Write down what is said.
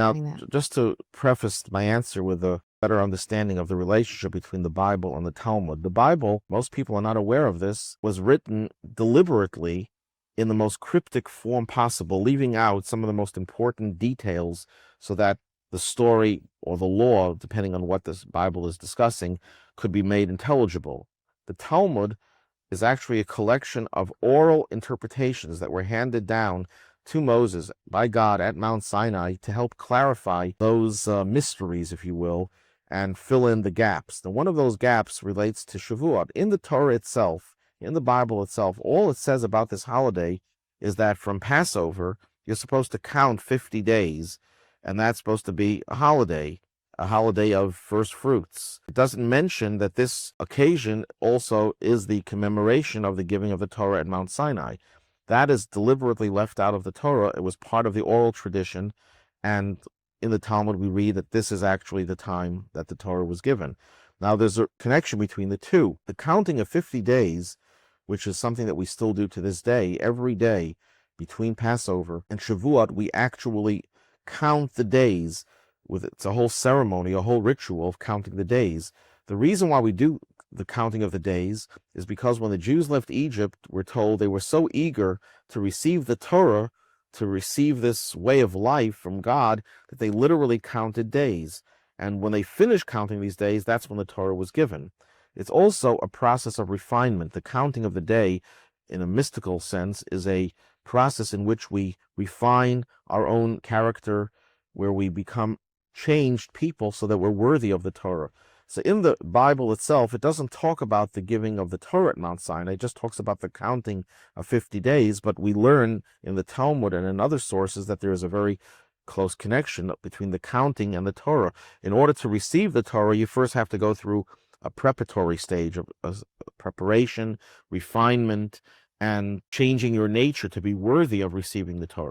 Now, doing that. just to preface my answer with a better understanding of the relationship between the Bible and the Talmud, the Bible, most people are not aware of this, was written deliberately in the most cryptic form possible, leaving out some of the most important details so that the story or the law, depending on what this Bible is discussing, could be made intelligible. The Talmud is actually a collection of oral interpretations that were handed down to Moses by God at Mount Sinai to help clarify those mysteries, if you will, and fill in the gaps. Now, one of those gaps relates to Shavuot. In the Torah itself, in the Bible itself, all it says about this holiday is that from Passover, you're supposed to count 50 days, and that's supposed to be a holiday of first fruits. It doesn't mention that this occasion also is the commemoration of the giving of the Torah at Mount Sinai. That is deliberately left out of the Torah. It was part of the oral tradition, and in the Talmud we read that this is actually the time that the Torah was given. Now there's a connection between the two. The counting of 50 days, which is something that we still do to this day, every day between Passover and Shavuot, we actually count the days. It's a whole ceremony, a whole ritual of counting the days. The reason why we do the counting of the days is because when the Jews left Egypt, we're told they were so eager to receive the Torah, to receive this way of life from God, that they literally counted days. And when they finished counting these days, that's when the Torah was given. It's also a process of refinement. The counting of the day, in a mystical sense, is a process in which we refine our own character, where we become changed people so that we're worthy of the Torah. So in the Bible itself, it doesn't talk about the giving of the Torah at Mount Sinai. It just talks about the counting of 50 days. But we learn in the Talmud and in other sources that there is a very close connection between the counting and the Torah. In order to receive the Torah, you first have to go through a preparatory stage of preparation, refinement, and changing your nature to be worthy of receiving the Torah.